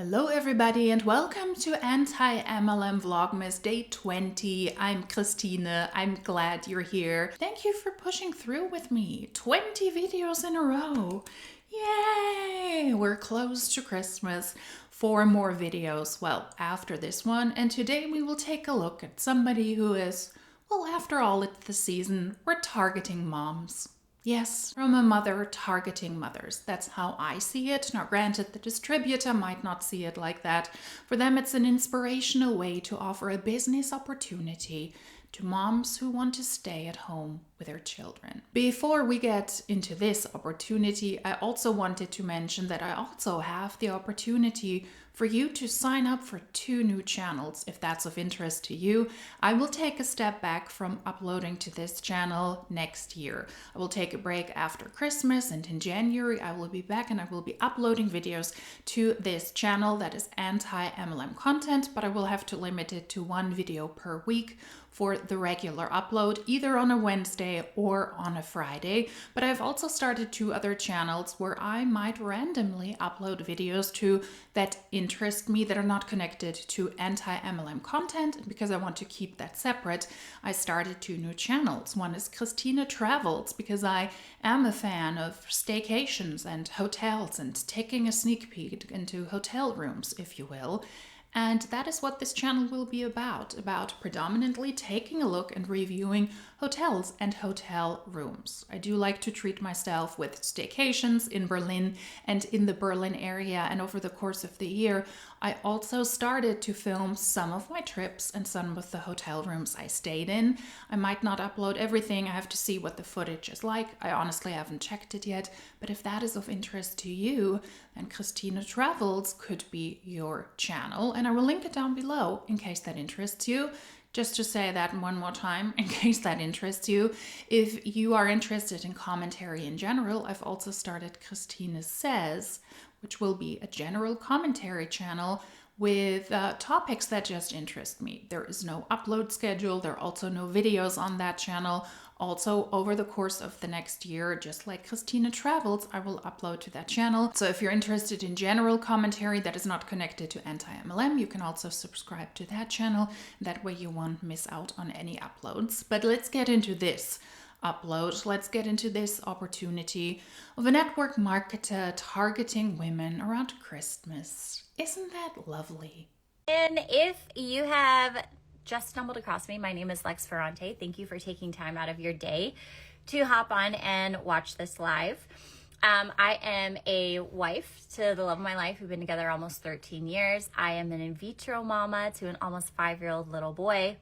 Hello everybody and welcome to Anti-MLM Vlogmas Day 20. I'm Christine. I'm glad you're here. Thank you for pushing through with me. 20 videos in a row. Yay! We're close to Christmas. 4 more videos, well, after this one. And today we will take a look at somebody who is, well, after all, it's the season. We're targeting moms. Yes, from a mother targeting mothers. That's how I see it. Now, granted, the distributor might not see it like that. For them, it's an inspirational way to offer a business opportunity to moms who want to stay at home with their children. Before we get into this opportunity, I also wanted to mention that I also have the opportunity for you to sign up for 2 new channels if that's of interest to you. I will take a step back from uploading to this channel next year. I will take a break after Christmas, and in January I will be back and I will be uploading videos to this channel that is anti-MLM content, but I will have to limit it to 1 video per week for the regular upload, either on a Wednesday or on a Friday. But I've also started 2 other channels where I might randomly upload videos to that interest me that are not connected to anti-MLM content. And because I want to keep that separate, I started 2 new channels. One is Christina Travels, because I am a fan of staycations and hotels and taking a sneak peek into hotel rooms, if you will. And that is what this channel will be about predominantly taking a look and reviewing hotels and hotel rooms. I do like to treat myself with staycations in Berlin and in the Berlin area, and over the course of the year, I also started to film some of my trips and some of the hotel rooms I stayed in. I might not upload everything, I have to see what the footage is like. I honestly haven't checked it yet, but if that is of interest to you, then Christina Travels could be your channel. And I will link it down below in case that interests you. Just to say that one more time, in case that interests you. If you are interested in commentary in general, I've also started Christina Says, which will be a general commentary channel with topics that just interest me. There is no upload schedule. There are also no videos on that channel. Also, over the course of the next year, just like Christina Travels, I will upload to that channel. So if you're interested in general commentary that is not connected to anti-MLM, you can also subscribe to that channel. That way you won't miss out on any uploads. But let's get into this upload. Let's get into this opportunity of a network marketer targeting women around Christmas. Isn't that lovely? And if you have just stumbled across me, my name is Lex Ferrante. Thank you for taking time out of your day to hop on and watch this live. I am a wife to the love of my life. We've been together almost 13 years. I am an in vitro mama to an almost 5-year-old little boy.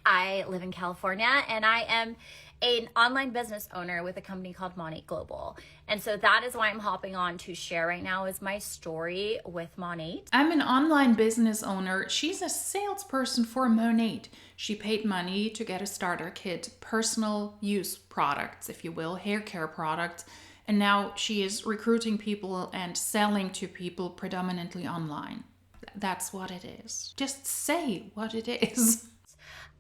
I live in California, and I am an online business owner with a company called Monat Global. And so that is why I'm hopping on to share right now is my story with Monat. I'm an online business owner. She's a salesperson for Monat. She paid money to get a starter kit, personal use products, if you will, hair care products. And now she is recruiting people and selling to people predominantly online. That's what it is. Just say what it is.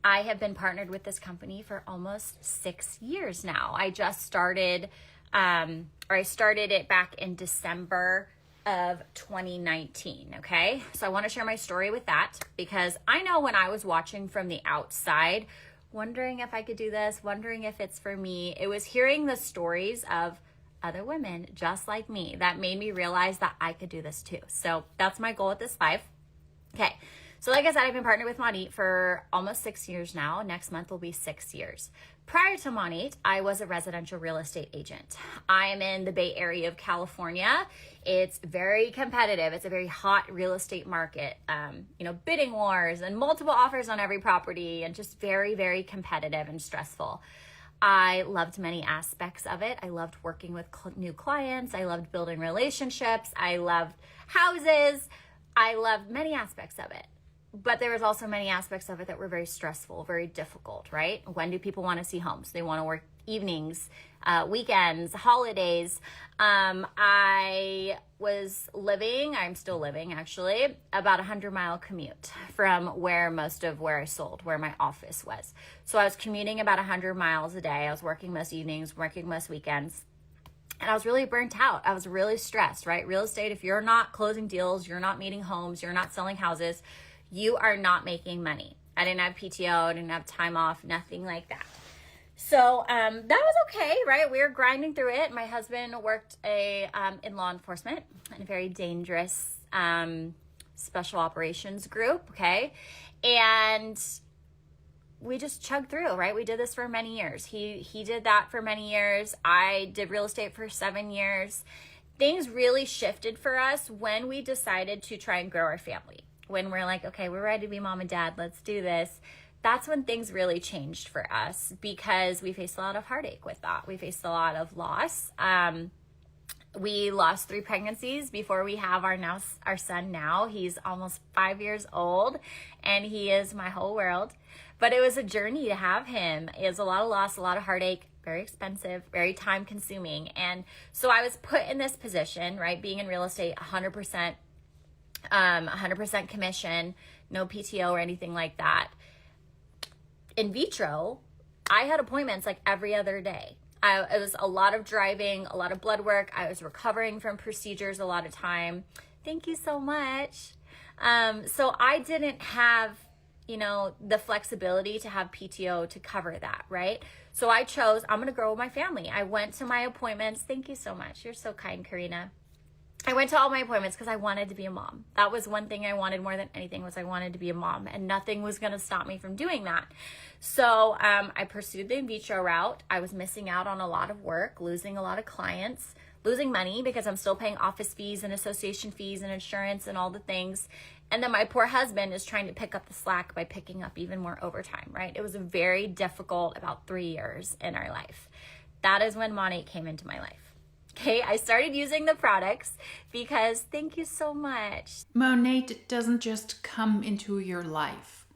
I have been partnered with this company for almost 6 years now. I just started, I started it back in December of 2019, okay? So I want to share my story with that because I know when I was watching from the outside, wondering if I could do this, wondering if it's for me, it was hearing the stories of other women just like me that made me realize that I could do this too. So that's my goal with this live. Okay. So like I said, I've been partnered with Monat for almost 6 years now. Next month will be 6 years. Prior to Monat, I was a residential real estate agent. I am in the Bay Area of California. It's very competitive. It's a very hot real estate market. Bidding wars and multiple offers on every property and just very, very competitive and stressful. I loved many aspects of it. I loved working with new clients. I loved building relationships. I loved houses. I loved many aspects of it. But there was also many aspects of it that were very stressful, very difficult, right? When do people want to see homes? They want to work evenings, weekends, holidays. I was living, I'm still living actually, about 100-mile commute from where I sold, where my office was. So I was commuting about 100 miles a day. I was working most evenings, working most weekends. And I was really burnt out. I was really stressed, right? Real estate, if you're not closing deals, you're not meeting homes, you're not selling houses, you are not making money. I didn't have PTO, I didn't have time off, nothing like that. So that was okay, right? We were grinding through it. My husband worked in law enforcement in a very dangerous special operations group, okay? And we just chugged through, right? We did this for many years. He did that for many years. I did real estate for 7 years. Things really shifted for us when we decided to try and grow our family. When we're like, okay, we're ready to be mom and dad, let's do this. That's when things really changed for us because we faced a lot of heartache with that. We faced a lot of loss. We lost 3 pregnancies before we have our son now. He's almost 5 years old and he is my whole world. But it was a journey to have him. It was a lot of loss, a lot of heartache, very expensive, very time consuming. And so I was put in this position, right? Being in real estate, 100% commission, no PTO or anything like that. In vitro, I had appointments like every other day. It was a lot of driving, a lot of blood work. I was recovering from procedures a lot of time. Thank you so much. So I didn't have, the flexibility to have PTO to cover that, right? So I chose, I'm going to grow my family. I went to my appointments. Thank you so much. You're so kind, Karina. I went to all my appointments because I wanted to be a mom. That was one thing I wanted more than anything was I wanted to be a mom, and nothing was going to stop me from doing that. So I pursued the in vitro route. I was missing out on a lot of work, losing a lot of clients, losing money because I'm still paying office fees and association fees and insurance and all the things. And then my poor husband is trying to pick up the slack by picking up even more overtime, right? It was a very difficult about 3 years in our life. That is when Monat came into my life. Okay, I started using the products because thank you so much. Monat doesn't just come into your life.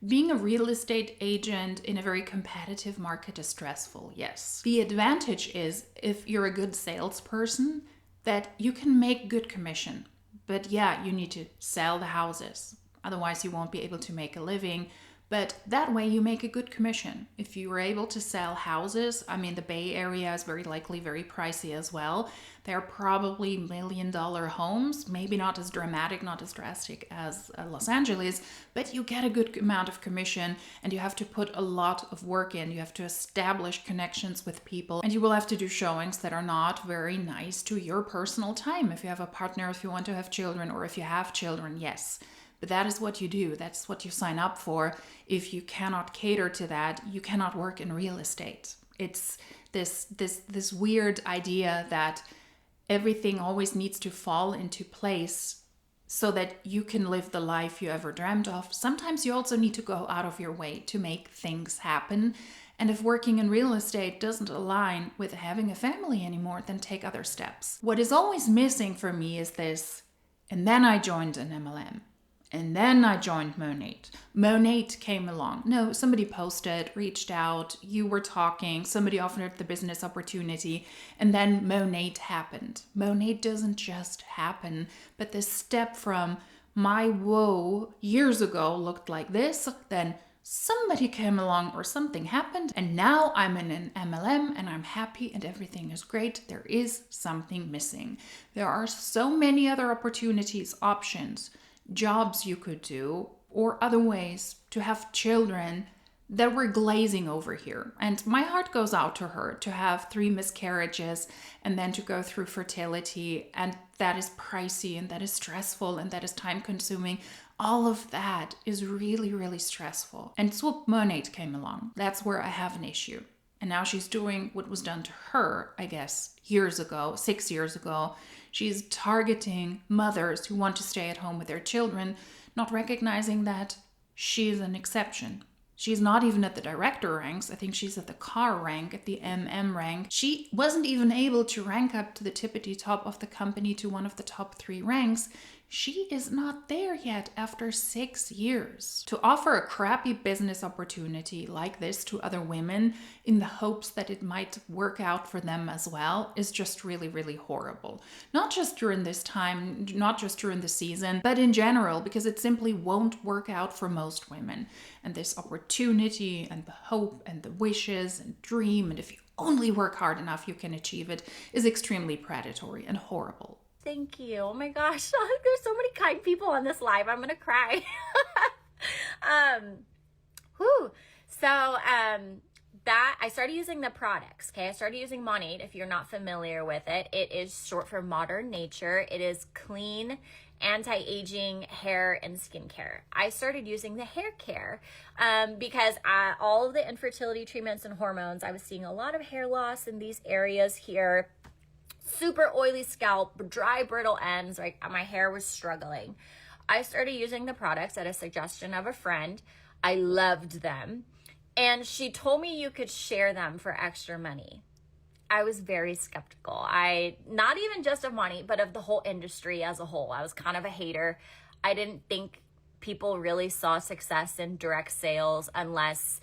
Being a real estate agent in a very competitive market is stressful, yes. The advantage is if you're a good salesperson that you can make good commission. But yeah, you need to sell the houses. Otherwise you won't be able to make a living. But that way you make a good commission. If you were able to sell houses, the Bay Area is very likely very pricey as well. They're probably $1 million homes, maybe not as dramatic, not as drastic as Los Angeles, but you get a good amount of commission and you have to put a lot of work in. You have to establish connections with people and you will have to do showings that are not very nice to your personal time. If you have a partner, if you want to have children, or if you have children, yes. But that is what you do. That's what you sign up for. If you cannot cater to that, you cannot work in real estate. It's this weird idea that everything always needs to fall into place so that you can live the life you ever dreamt of. Sometimes you also need to go out of your way to make things happen. And if working in real estate doesn't align with having a family anymore, then take other steps. What is always missing for me is this, and then I joined an MLM. And then I joined Monat. Monat came along. No, somebody posted, reached out, you were talking, somebody offered the business opportunity, and then Monat happened. Monat doesn't just happen, but the step from my woe years ago looked like this, then somebody came along or something happened, and now I'm in an MLM and I'm happy and everything is great. There is something missing. There are so many other opportunities, options, jobs you could do, or other ways to have children that were glazing over here. And my heart goes out to her to have 3 miscarriages and then to go through fertility, and that is pricey and that is stressful and that is time consuming. All of that is really, really stressful. And swoop, Monat came along. That's where I have an issue. And now she's doing what was done to her, I guess, years ago, 6 years ago. She's targeting mothers who want to stay at home with their children, not recognizing that she's an exception. She's not even at the director ranks. I think she's at the car rank, at the MM rank. She wasn't even able to rank up to the tippity top of the company to one of the top 3 ranks. She is not there yet after 6 years. To offer a crappy business opportunity like this to other women in the hopes that it might work out for them as well is just really, really horrible. Not just during this time, not just during the season, but in general, because it simply won't work out for most women. And this opportunity and the hope and the wishes and dream, and if you only work hard enough, you can achieve it, is extremely predatory and horrible. Thank you. Oh my gosh. There's so many kind people on this live. I'm going to cry. Whew. So, that I started using the products. Okay. I started using monat. If you're not familiar with it, it is short for Modern Nature. It is clean, anti-aging hair and skincare. I started using the hair care because all of the infertility treatments and hormones, I was seeing a lot of hair loss in these areas here. Super oily scalp, dry, brittle ends. Like my hair was struggling. I started using the products at a suggestion of a friend. I loved them. And she told me you could share them for extra money. I was very skeptical. Not even just of money, but of the whole industry as a whole. I was kind of a hater. I didn't think people really saw success in direct sales unless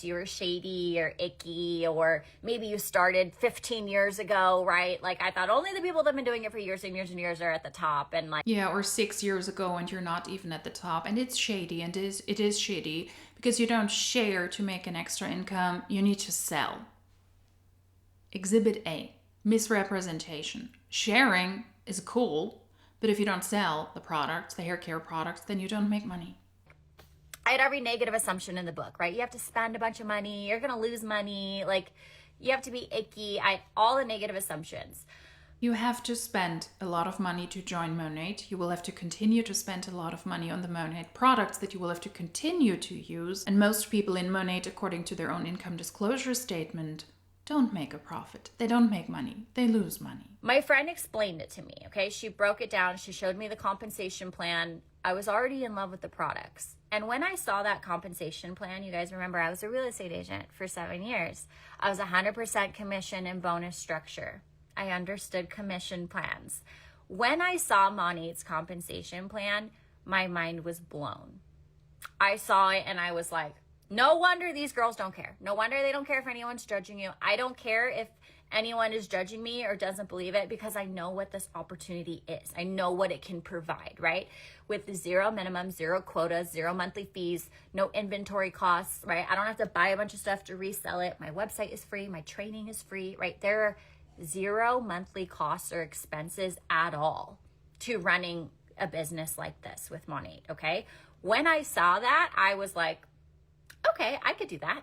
you were shady or icky, or maybe you started 15 years ago, right? Like I thought only the people that have been doing it for years and years and years are at the top. And like, yeah, or 6 years ago and you're not even at the top. And it's shady, and it is shady because you don't share to make an extra income. You need to sell. Exhibit A, misrepresentation. Sharing is cool, but if you don't sell the products, the hair care products, then you don't make money. I had every negative assumption in the book, right? You have to spend a bunch of money. You're going to lose money. Like you have to be icky. All the negative assumptions. You have to spend a lot of money to join monat. You will have to continue to spend a lot of money on the monat products that you will have to continue to use. And most people in monat, according to their own income disclosure statement, don't make a profit. They don't make money. They lose money. My friend explained it to me, okay? She broke it down. She showed me the compensation plan. I was already in love with the products. And when I saw that compensation plan, you guys remember I was a real estate agent for 7 years. I was 100% commission and bonus structure. I understood commission plans. When I saw monat's compensation plan, my mind was blown. I saw it and I was like, no wonder these girls don't care. No wonder they don't care if anyone's judging you. I don't care if anyone is judging me or doesn't believe it, because I know what this opportunity is. I know what it can provide, right? With zero minimum, zero quotas, zero monthly fees, no inventory costs, right? I don't have to buy a bunch of stuff to resell it. My website is free. My training is free, right? There are zero monthly costs or expenses at all to running a business like this with monat, okay? When I saw that, I was like, okay, I could do that.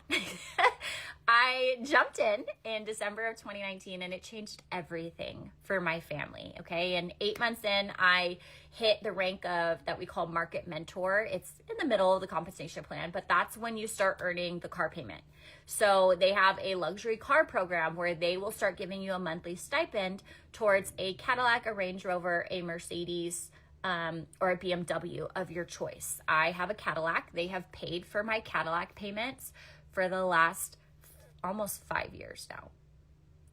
I jumped in December of 2019, and it changed everything for my family, okay? And 8 months in, I hit the rank of that we call market mentor. It's in the middle of the compensation plan, but that's when you start earning the car payment. So they have a luxury car program where they will start giving you a monthly stipend towards a Cadillac, a Range Rover, a Mercedes, or a BMW of your choice. I have a Cadillac. They have paid for my Cadillac payments for the last almost 5 years now.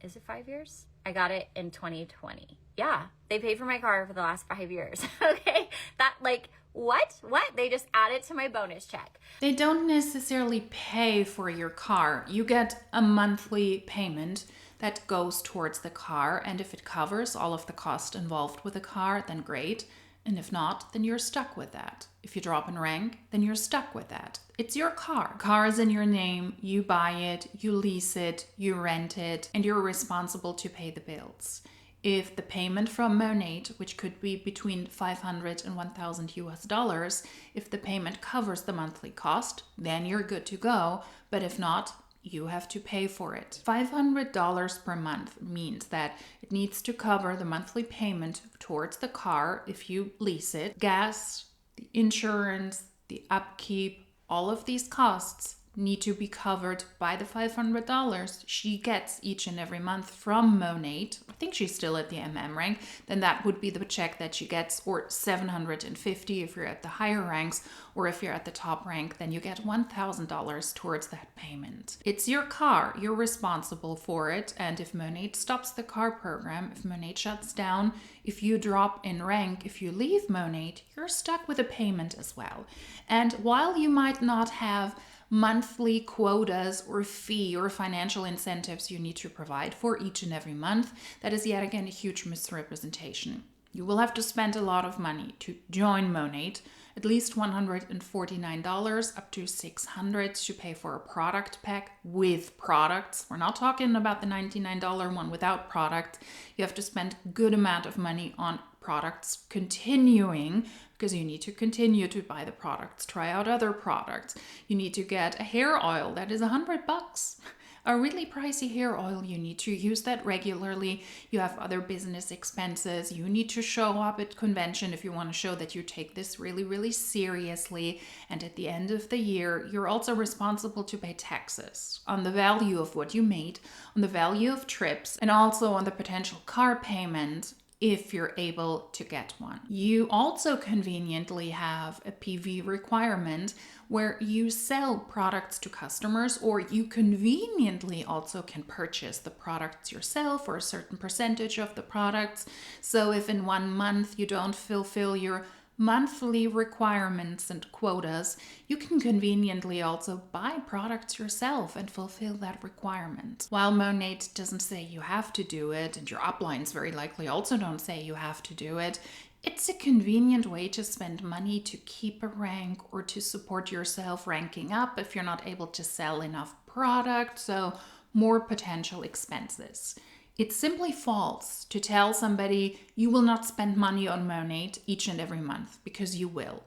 Is it 5 years? I got it in 2020. Yeah, they paid for my car for the last 5 years. Okay, that like, what? They just add it to my bonus check. They don't necessarily pay for your car. You get a monthly payment that goes towards the car, and if it covers all of the cost involved with the car, then great. And if not, then you're stuck with that. If you drop in rank, then you're stuck with that. It's your car. Car is in your name. You buy it, you lease it, you rent it, and you're responsible to pay the bills. If the payment from monat, which could be between $500 and $1,000 US, if the payment covers the monthly cost, then you're good to go. But if not, you have to pay for it. $500 per month means that it needs to cover the monthly payment towards the car if you lease it. Gas, the insurance, the upkeep, all of these costs need to be covered by the $500 she gets each and every month from monat. I think she's still at the MM rank. Then that would be the check that she gets, or $750 if you're at the higher ranks, or if you're at the top rank, then you get $1,000 towards that payment. It's your car. You're responsible for it. And if monat stops the car program, if monat shuts down, if you drop in rank, if you leave monat, you're stuck with a payment as well. And while you might not have monthly quotas or fee or financial incentives you need to provide for each and every month, that is yet again a huge misrepresentation. You will have to spend a lot of money to join monat, at least $149 up to $600 to pay for a product pack with products. We're not talking about the $99 one without product. You have to spend a good amount of money on products continuing, because you need to continue to buy the products, try out other products. You need to get a hair oil that is $100. A really pricey hair oil, you need to use that regularly. You have other business expenses. You need to show up at convention if you want to show that you take this really, really seriously. And at the end of the year, you're also responsible to pay taxes on the value of what you made, on the value of trips, and also on the potential car payment if you're able to get one. You also conveniently have a PV requirement where you sell products to customers, or you conveniently also can purchase the products yourself or a certain percentage of the products. So if in 1 month you don't fulfill your monthly requirements and quotas, you can conveniently also buy products yourself and fulfill that requirement. While Monat doesn't say you have to do it, and your uplines very likely also don't say you have to do it, it's a convenient way to spend money to keep a rank or to support yourself ranking up if you're not able to sell enough product, so more potential expenses. It's simply false to tell somebody you will not spend money on Monat each and every month, because you will.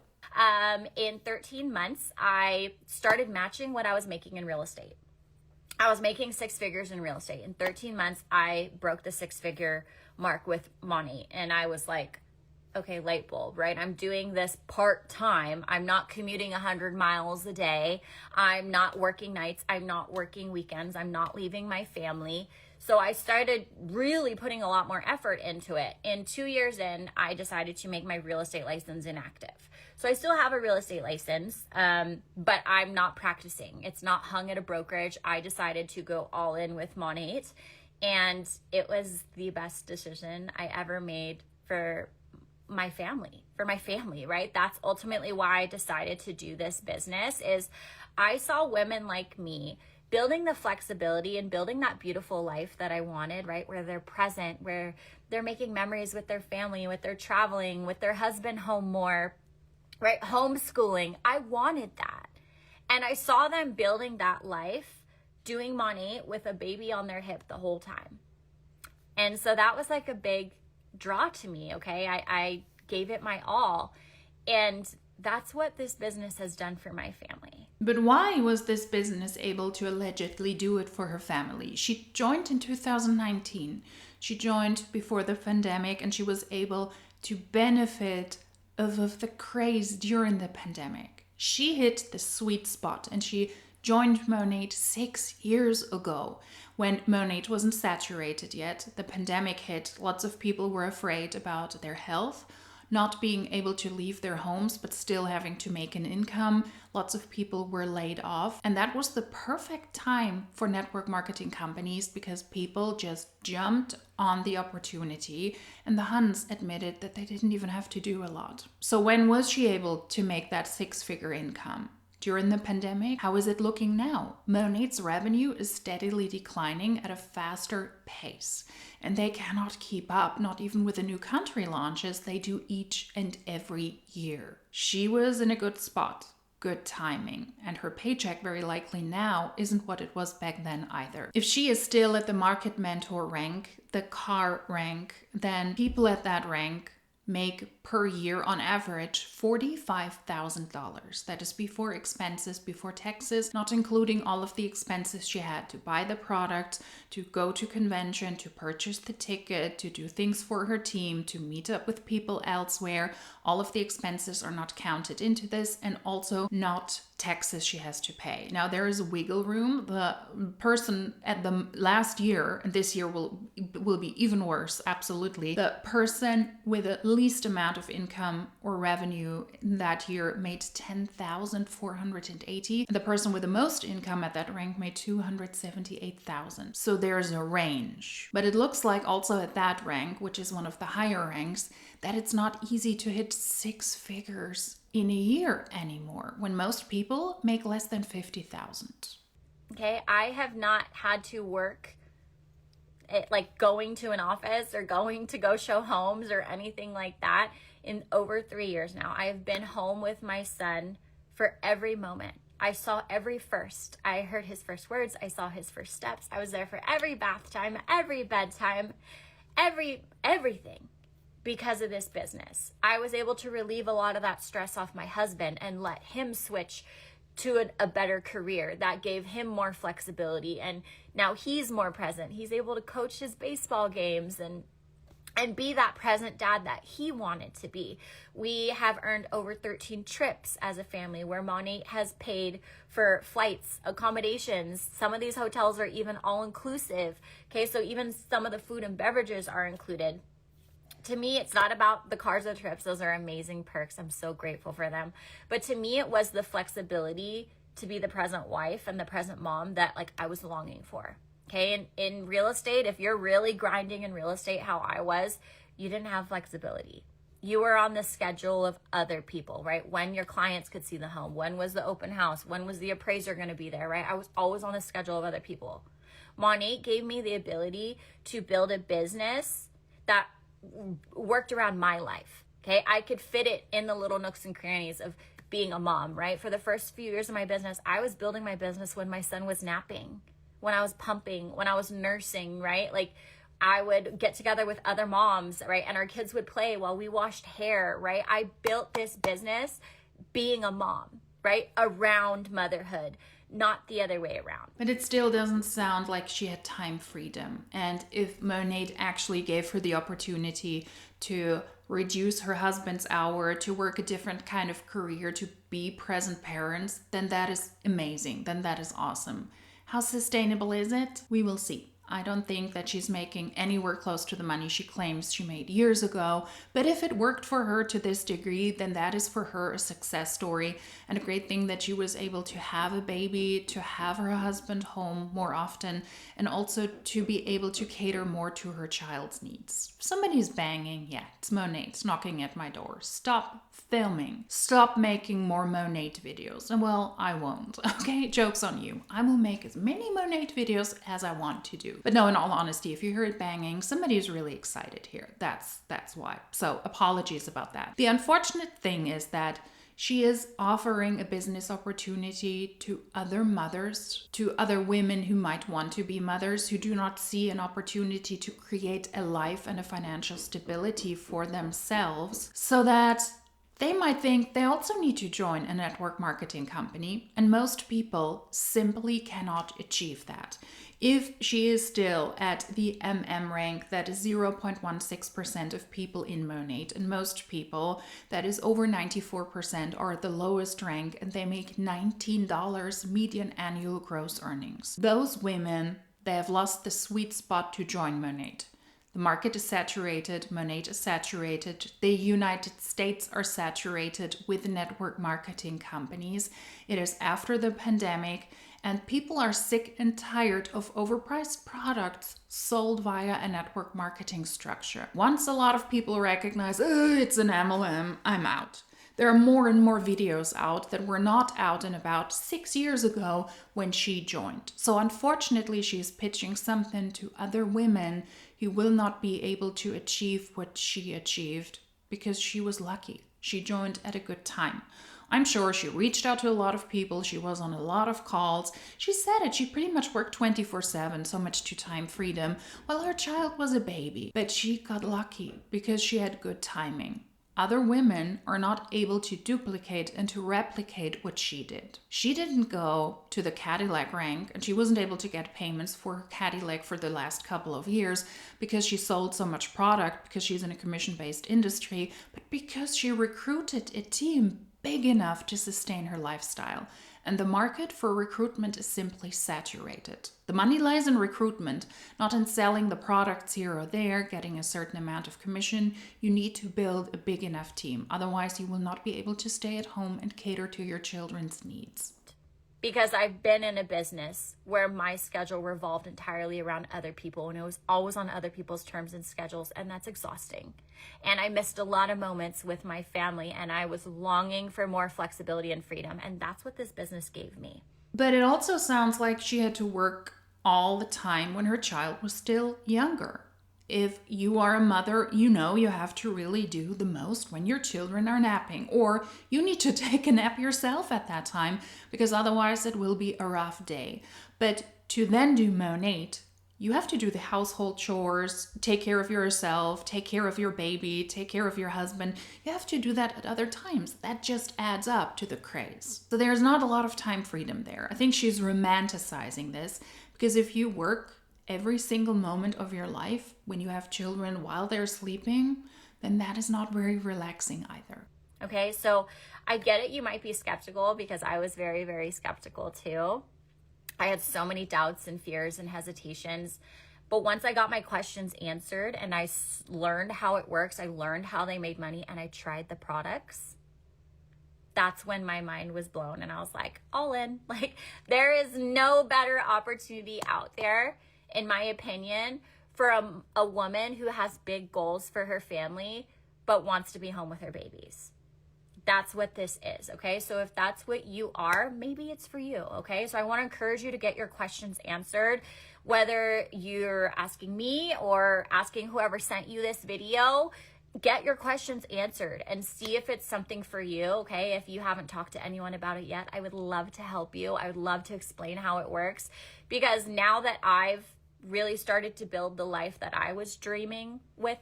In 13 months, I started matching what I was making in real estate. I was making 6 figures in real estate. In 13 months, I broke the 6-figure mark with Monat, and I was like, okay, light bulb, right? I'm doing this part-time. I'm not commuting 100 miles a day. I'm not working nights. I'm not working weekends. I'm not leaving my family. So I started really putting a lot more effort into it. And 2 years in, I decided to make my real estate license inactive. So I still have a real estate license, but I'm not practicing. It's not hung at a brokerage. I decided to go all in with Monat, and it was the best decision I ever made for my family, right? That's ultimately why I decided to do this business. Is I saw women like me building the flexibility and building that beautiful life that I wanted, right? Where they're present, where they're making memories with their family, with their traveling, with their husband home more, right? Homeschooling. I wanted that. And I saw them building that life, doing Monat with a baby on their hip the whole time. And so that was like a big draw to me, okay? I gave it my all. And that's what this business has done for my family. But why was this business able to allegedly do it for her family? She joined in 2019. She joined before the pandemic, and she was able to benefit of the craze during the pandemic. She hit the sweet spot, and she joined Monat 6 years ago when Monat wasn't saturated yet. The pandemic hit. Lots of people were afraid about their health, not being able to leave their homes but still having to make an income. Lots of people were laid off, and that was the perfect time for network marketing companies, because people just jumped on the opportunity, and the Huns admitted that they didn't even have to do a lot. So when was she able to make that 6-figure income? During the pandemic? How is it looking now? Monat's revenue is steadily declining at a faster pace, and they cannot keep up, not even with the new country launches they do each and every year. She was in a good spot, good timing, and her paycheck very likely now isn't what it was back then either. If she is still at the market mentor rank, the car rank, then people at that rank make per year on average $45,000. That is before expenses, before taxes, not including all of the expenses she had to buy the product, to go to convention, to purchase the ticket, to do things for her team, to meet up with people elsewhere. All of the expenses are not counted into this, and also not taxes she has to pay. Now there is wiggle room. The person at the last year, and this year will be even worse, absolutely. The person with the least amount of income or revenue that year made $10,480. The person with the most income at that rank made $278,000. So there's a range. But it looks like also at that rank, which is one of the higher ranks, that it's not easy to hit 6 figures in a year anymore, when most people make less than $50,000. Okay, I have not had to work like going to an office or going to go show homes or anything like that in over 3 years now. I've been home with my son for every moment. I saw every first. I heard his first words. I saw his first steps. I was there for every bath time, every bedtime, everything because of this business. I was able to relieve a lot of that stress off my husband and let him switch to a better career that gave him more flexibility. And now he's more present. He's able to coach his baseball games and be that present dad that he wanted to be. We have earned over 13 trips as a family where Monat has paid for flights, accommodations. Some of these hotels are even all inclusive. Okay, so even some of the food and beverages are included. To me, it's not about the cars or trips. Those are amazing perks. I'm so grateful for them. But to me, it was the flexibility to be the present wife and the present mom that like I was longing for. Okay, and in real estate, if you're really grinding in real estate how I was, you didn't have flexibility. You were on the schedule of other people, right? When your clients could see the home, when was the open house, when was the appraiser going to be there, right? I was always on the schedule of other people. Monat gave me the ability to build a business that worked around my life. Okay, I could fit it in the little nooks and crannies of being a mom, right? For the first few years of my business, I was building my business when my son was napping, when I was pumping, when I was nursing, right? Like I would get together with other moms, right? And our kids would play while we washed hair, right? I built this business being a mom, right? Around motherhood, not the other way around. But it still doesn't sound like she had time freedom. And if Monat actually gave her the opportunity to reduce her husband's hour, to work a different kind of career, to be present parents, then that is amazing. Then that is awesome. How sustainable is it? We will see. I don't think that she's making anywhere close to the money she claims she made years ago. But if it worked for her to this degree, then that is for her a success story and a great thing that she was able to have a baby, to have her husband home more often, and also to be able to cater more to her child's needs. Somebody's banging. Yeah, it's Monat. It's knocking at my door. Stop filming. Stop making more Monat videos. And well, I won't. Okay, joke's on you. I will make as many Monat videos as I want to do. But no, in all honesty, if you hear it banging, somebody's really excited here. That's why. So apologies about that. The unfortunate thing is that she is offering a business opportunity to other mothers, to other women who might want to be mothers, who do not see an opportunity to create a life and a financial stability for themselves, so that they might think they also need to join a network marketing company, and most people simply cannot achieve that. If she is still at the MM rank, that is 0.16% of people in Monat, and most people, that is over 94%, are at the lowest rank and they make $19 median annual gross earnings. Those women, they have lost the sweet spot to join Monat. The market is saturated, Monat is saturated, the United States are saturated with network marketing companies. It is after the pandemic, and people are sick and tired of overpriced products sold via a network marketing structure. Once a lot of people recognize, oh, it's an MLM, I'm out. There are more and more videos out that were not out in about 6 years ago when she joined. So unfortunately, she's pitching something to other women who will not be able to achieve what she achieved because she was lucky. She joined at a good time. I'm sure she reached out to a lot of people. She was on a lot of calls. She said it. She pretty much worked 24/7, so much to time freedom, while her child was a baby. But she got lucky because she had good timing. Other women are not able to duplicate and to replicate what she did. She didn't go to the Cadillac rank, and she wasn't able to get payments for her Cadillac for the last couple of years because she sold so much product, because she's in a commission-based industry, but because she recruited a team big enough to sustain her lifestyle. And the market for recruitment is simply saturated. The money lies in recruitment, not in selling the products here or there, getting a certain amount of commission. You need to build a big enough team. Otherwise, you will not be able to stay at home and cater to your children's needs. Because I've been in a business where my schedule revolved entirely around other people, and it was always on other people's terms and schedules, and that's exhausting. And I missed a lot of moments with my family, and I was longing for more flexibility and freedom, and that's what this business gave me. But it also sounds like she had to work all the time when her child was still younger. If you are a mother, you know you have to really do the most when your children are napping, or you need to take a nap yourself at that time, because otherwise it will be a rough day. But to then do monat, you have to do the household chores, take care of yourself, take care of your baby, take care of your husband. You have to do that at other times. That just adds up to the craze. So there's not a lot of time freedom there. I think she's romanticizing this, because if you work every single moment of your life when you have children while they're sleeping, then that is not very relaxing either. Okay, so I get it. You might be skeptical, because I was very, very skeptical too. I had so many doubts and fears and hesitations. But once I got my questions answered and I learned how it works, I learned how they made money, and I tried the products, that's when my mind was blown. And I was like, all in. Like, there is no better opportunity out there, in my opinion, for a woman who has big goals for her family but wants to be home with her babies. That's what this is, okay? So if that's what you are, maybe it's for you, okay? So I want to encourage you to get your questions answered, whether you're asking me or asking whoever sent you this video. Get your questions answered and see if it's something for you, okay? If you haven't talked to anyone about it yet, I would love to help you. I would love to explain how it works, because now that I've really started to build the life that I was dreaming with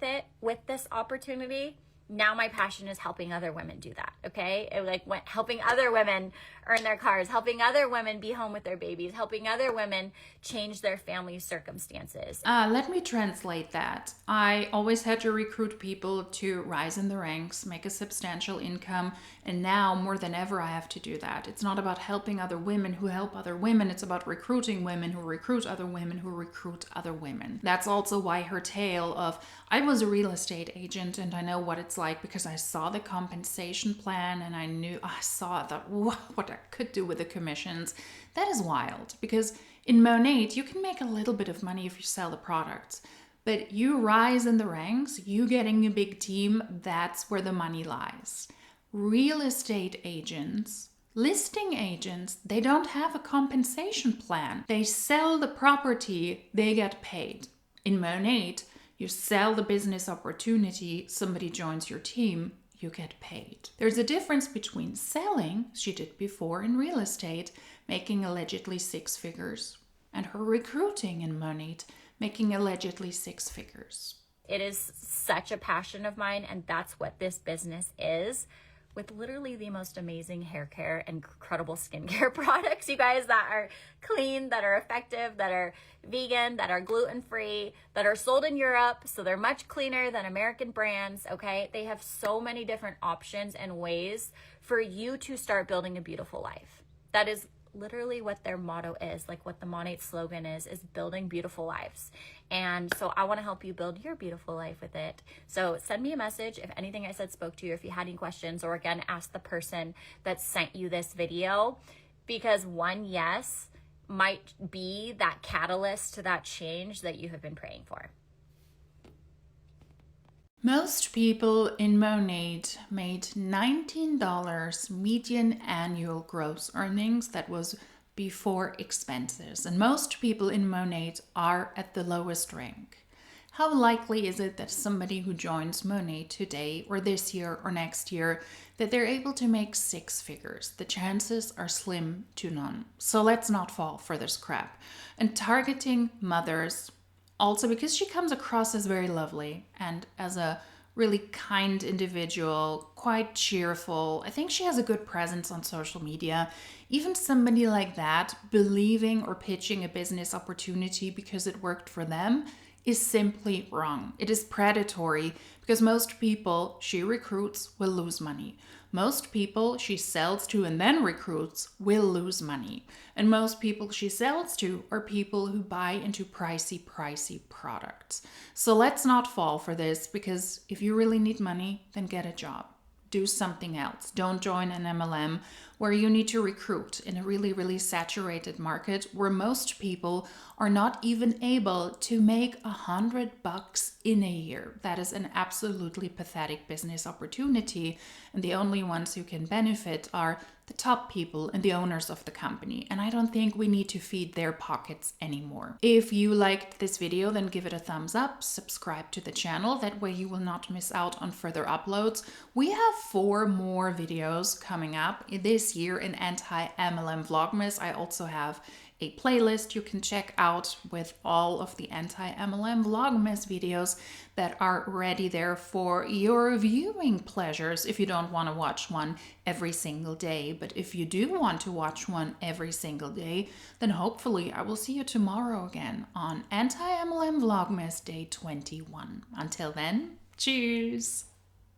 this opportunity, now my passion is helping other women do that, okay? Helping other women earn their cars, helping other women be home with their babies, helping other women change their family circumstances. Let me translate that. I always had to recruit people to rise in the ranks, make a substantial income, and now more than ever I have to do that. It's not about helping other women who help other women, it's about recruiting women who recruit other women who recruit other women. That's also why her tale of, I was a real estate agent and I know what it's like, because I saw the compensation plan and I saw that what I could do with the commissions. That is wild, because in monat you can make a little bit of money if you sell the products, but you rise in the ranks, you getting a big team, that's where the money lies. Real estate agents, listing agents, they don't have a compensation plan. They sell the property, they get paid. In monat, you sell the business opportunity, somebody joins your team, you get paid. There's a difference between selling, she did before in real estate, making allegedly 6 figures, and her recruiting in monat, making allegedly 6 figures. It is such a passion of mine, and that's what this business is, with literally the most amazing hair care and incredible skincare products, you guys, that are clean, that are effective, that are vegan, that are gluten-free, that are sold in Europe, so they're much cleaner than American brands, okay? They have so many different options and ways for you to start building a beautiful life. That is literally what their motto is, like what the monat slogan is building beautiful lives. And so I want to help you build your beautiful life with it. So send me a message if anything I said spoke to you, if you had any questions, or again, ask the person that sent you this video, because one yes might be that catalyst to that change that you have been praying for. Most people in monat made $19 median annual gross earnings. That was before expenses. And most people in monat are at the lowest rank. How likely is it that somebody who joins monat today or this year or next year, that they're able to make 6 figures? The chances are slim to none. So let's not fall for this crap. And targeting mothers, also because she comes across as very lovely and as a really kind individual, quite cheerful. I think she has a good presence on social media. Even somebody like that believing or pitching a business opportunity because it worked for them is simply wrong. It is predatory, because most people she recruits will lose money. Most people she sells to and then recruits will lose money. And most people she sells to are people who buy into pricey products. So let's not fall for this, because if you really need money, then get a job. Do something else. Don't join an MLM where you need to recruit in a really, really saturated market where most people are not even able to make $100 in a year. That is an absolutely pathetic business opportunity. And the only ones who can benefit are the top people and the owners of the company, and I don't think we need to feed their pockets anymore. If you liked this video, then give it a thumbs up, subscribe to the channel, that way you will not miss out on further uploads. We have 4 more videos coming up this year in Anti-MLM Vlogmas. I also have a playlist you can check out with all of the Anti-MLM Vlogmas videos that are ready there for your viewing pleasures if you don't want to watch one every single day. But if you do want to watch one every single day, then hopefully I will see you tomorrow again on Anti-MLM Vlogmas Day 21. Until then, cheers!